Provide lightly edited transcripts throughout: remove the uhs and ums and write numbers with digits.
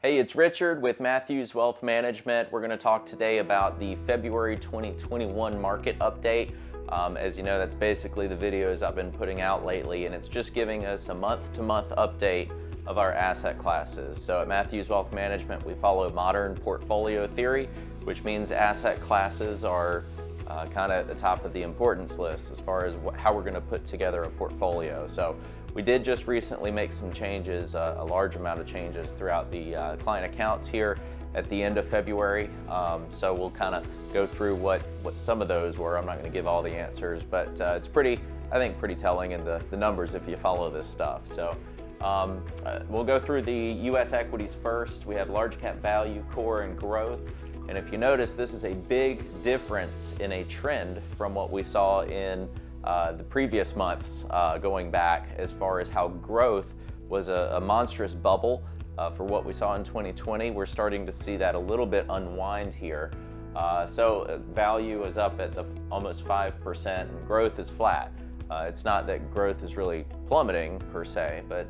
Hey, it's Richard with Matthews Wealth Management. We're going to talk today about the February 2021 market update. As you know, that's basically the videos I've been putting out lately, and it's just giving us a month-to-month update of our asset classes. So at Matthews Wealth Management, we follow modern portfolio theory, which means asset classes are kind of at the top of the importance list as far as how we're going to put together a portfolio. So we did just recently make some changes, a large amount of changes throughout the client accounts here at the end of February. So we'll kind of go through what some of those were. I'm not going to give all the answers, but it's pretty telling in the numbers if you follow this stuff. So we'll go through the U.S. equities first. We have large cap value, core, and growth. And if you notice, this is a big difference in a trend from what we saw in the previous months going back, as far as how growth was a monstrous bubble for what we saw in 2020. We're starting to see that a little bit unwind here. So value is up at almost 5% and growth is flat. It's not that growth is really plummeting per se, but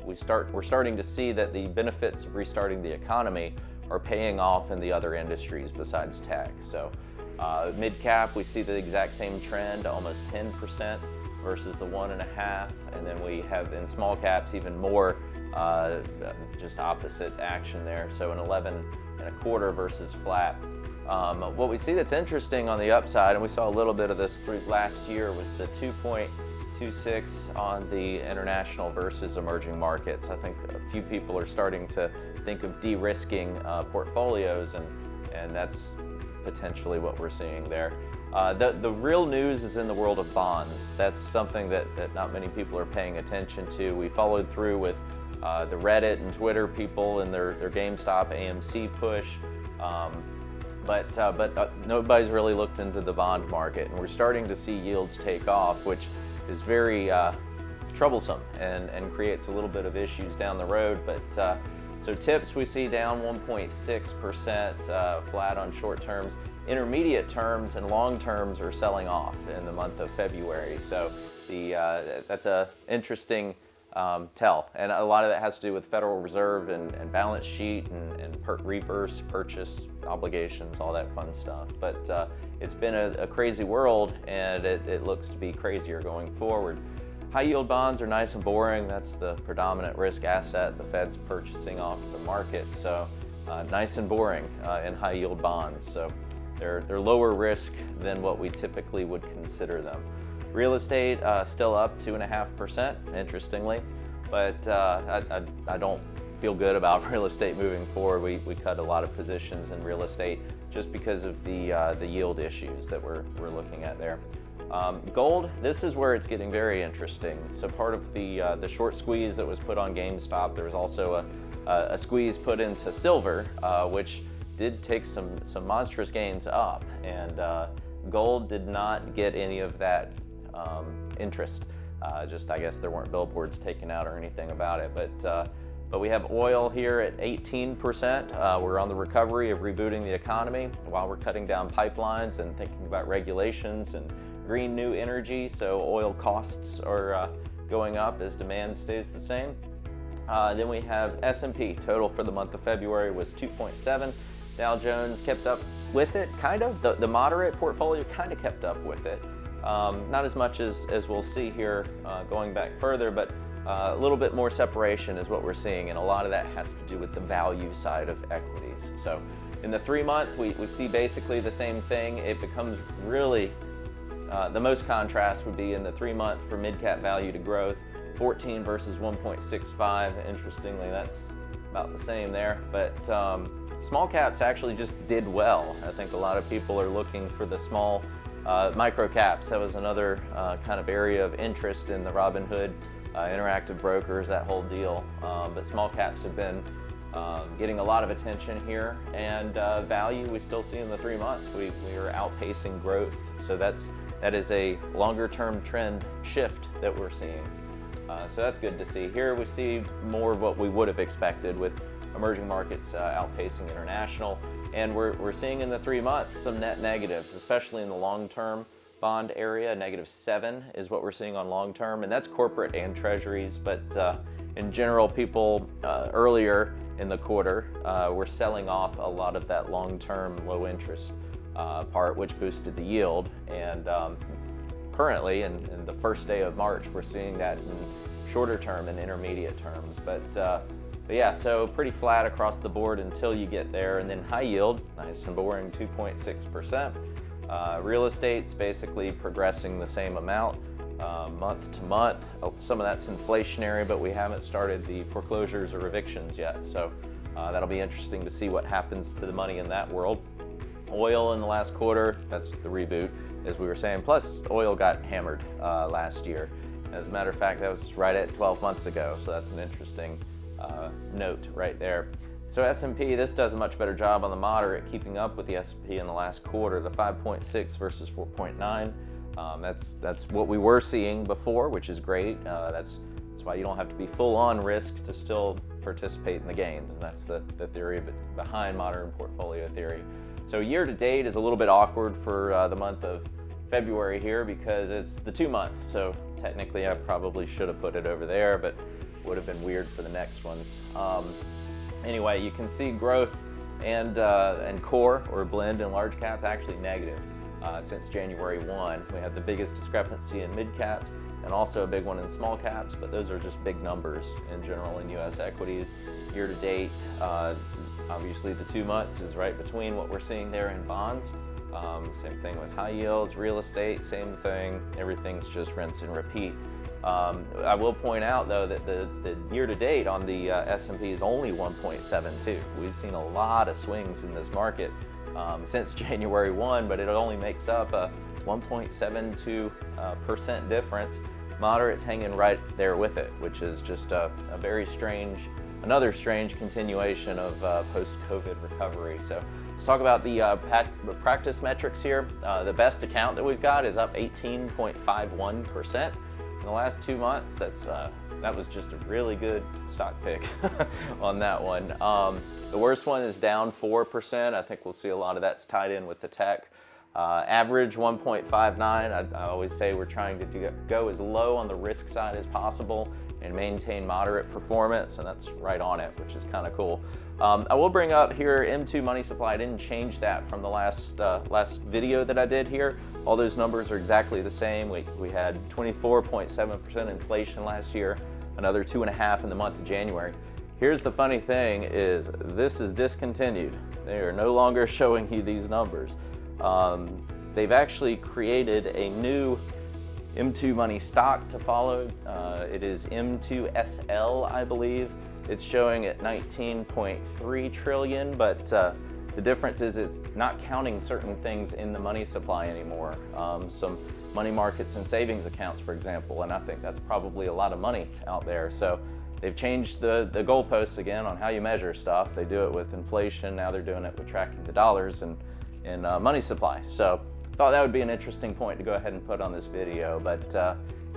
we're starting to see that the benefits of restarting the economy are paying off in the other industries besides tech. So mid cap, we see the exact same trend, almost 10% versus the 1.5%, and then we have in small caps even more, just opposite action there. So an 11.25% versus flat. What we see that's interesting on the upside, and we saw a little bit of this through last year, was the 2.26 on the international versus emerging markets. I think a few people are starting to think of de-risking portfolios, and that's potentially what we're seeing there. The real news is in the world of bonds. That's something that not many people are paying attention to. We followed through with the Reddit and Twitter people and their GameStop AMC push. But nobody's really looked into the bond market, and we're starting to see yields take off, which is very troublesome and creates a little bit of issues down the road. But so tips we see down 1.6%, flat on short terms. Intermediate terms and long terms are selling off in the month of February. So that's a interesting tell, and a lot of that has to do with Federal Reserve and balance sheet and reverse purchase obligations, all that fun stuff. But it's been a crazy world, and it looks to be crazier going forward. High yield bonds are nice and boring. That's the predominant risk asset the Fed's purchasing off the market. So nice and boring in high yield bonds. So they're lower risk than what we typically would consider them. Real estate still up 2.5%, interestingly, but I don't feel good about real estate moving forward. We cut a lot of positions in real estate just because of the yield issues that we're looking at there. Gold, this is where it's getting very interesting. So part of the short squeeze that was put on GameStop, there was also a squeeze put into silver, which did take some monstrous gains up, and gold did not get any of that interest. Just, I guess there weren't billboards taken out or anything about it, but we have oil here at 18%. We're on the recovery of rebooting the economy while we're cutting down pipelines and thinking about regulations and green new energy. So oil costs are going up as demand stays the same. Then we have S&P. Total for the month of February was 2.7. Dow Jones kept up with it, kind of. The moderate portfolio kind of kept up with it. Not as much as we'll see here going back further, but a little bit more separation is what we're seeing, and a lot of that has to do with the value side of equities. So in the 3 month, we see basically the same thing. It becomes really, the most contrast would be in the 3 month for mid-cap value to growth, 14 versus 1.65. Interestingly, that's about the same there, but small caps actually just did well. I think a lot of people are looking for the small micro caps. That was another kind of area of interest in the Robinhood, Interactive Brokers, that whole deal. But small caps have been getting a lot of attention here, and value we still see in the 3 months. We are outpacing growth, so that is a longer term trend shift that we're seeing. So that's good to see. Here we see more of what we would have expected, with emerging markets outpacing international. And we're seeing in the 3 months some net negatives, especially in the long-term bond area. -7 is what we're seeing on long-term, and that's corporate and treasuries. But in general, people earlier in the quarter. We're selling off a lot of that long-term low interest part, which boosted the yield. And currently, in the first day of March, we're seeing that in shorter term and intermediate terms. But yeah, so pretty flat across the board until you get there. And then high yield, nice and boring, 2.6%. Real estate's basically progressing the same amount month to month. Some of that's inflationary, but we haven't started the foreclosures or evictions yet. So that'll be interesting to see what happens to the money in that world. Oil in the last quarter, that's the reboot, as we were saying. Plus, oil got hammered last year. As a matter of fact, that was right at 12 months ago. So that's an interesting note right there. So S&P, this does a much better job on the moderate, keeping up with the S&P in the last quarter, the 5.6 versus 4.9. That's what we were seeing before, which is great. That's why you don't have to be full on risk to still participate in the gains. And that's the theory behind modern portfolio theory. So year to date is a little bit awkward for the month of February here because it's the 2 months. So technically I probably should have put it over there, but would have been weird for the next ones. Anyway, you can see growth and core or blend and large cap actually negative since January 1. We had the biggest discrepancy in mid caps and also a big one in small caps, but those are just big numbers in general in US equities. Year to date, obviously the 2 months is right between what we're seeing there in bonds. Same thing with high yields, real estate, same thing. Everything's just rinse and repeat. I will point out though that the year to date on the S&P is only 1.72. We've seen a lot of swings in this market since January 1, but it only makes up a 1.72% difference. Moderate's hanging right there with it, which is just a very strange, another strange continuation of post-COVID recovery. So let's talk about the Pac Practice metrics here. The best account that we've got is up 18.51%. In the last 2 months, that was just a really good stock pick on that one. The worst one is down 4%. I think we'll see a lot of that's tied in with the tech. Average 1.59. I always say we're trying to go as low on the risk side as possible and maintain moderate performance, and that's right on it, which is kind of cool. I will bring up here M2 money supply. I didn't change that from the last video that I did here. All those numbers are exactly the same. We had 24.7% inflation last year, another 2.5% in the month of January. Here's the funny thing is this is discontinued. They are no longer showing you these numbers. They've actually created a new M2 money stock to follow. It is M2SL, I believe. It's showing at 19.3 trillion, but the difference is it's not counting certain things in the money supply anymore. Some money markets and savings accounts, for example, and I think that's probably a lot of money out there. So they've changed the goalposts again on how you measure stuff. They do it with inflation. Now they're doing it with tracking the dollars and money supply. So thought that would be an interesting point to go ahead and put on this video. But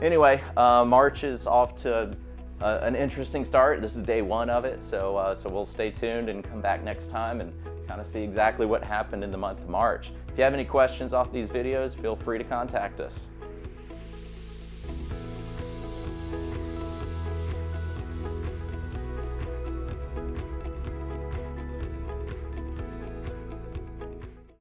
anyway, March is off to an interesting start. This is day 1 of it, so we'll stay tuned and come back next time and kind of see exactly what happened in the month of March. If you have any questions off these videos, feel free to contact us.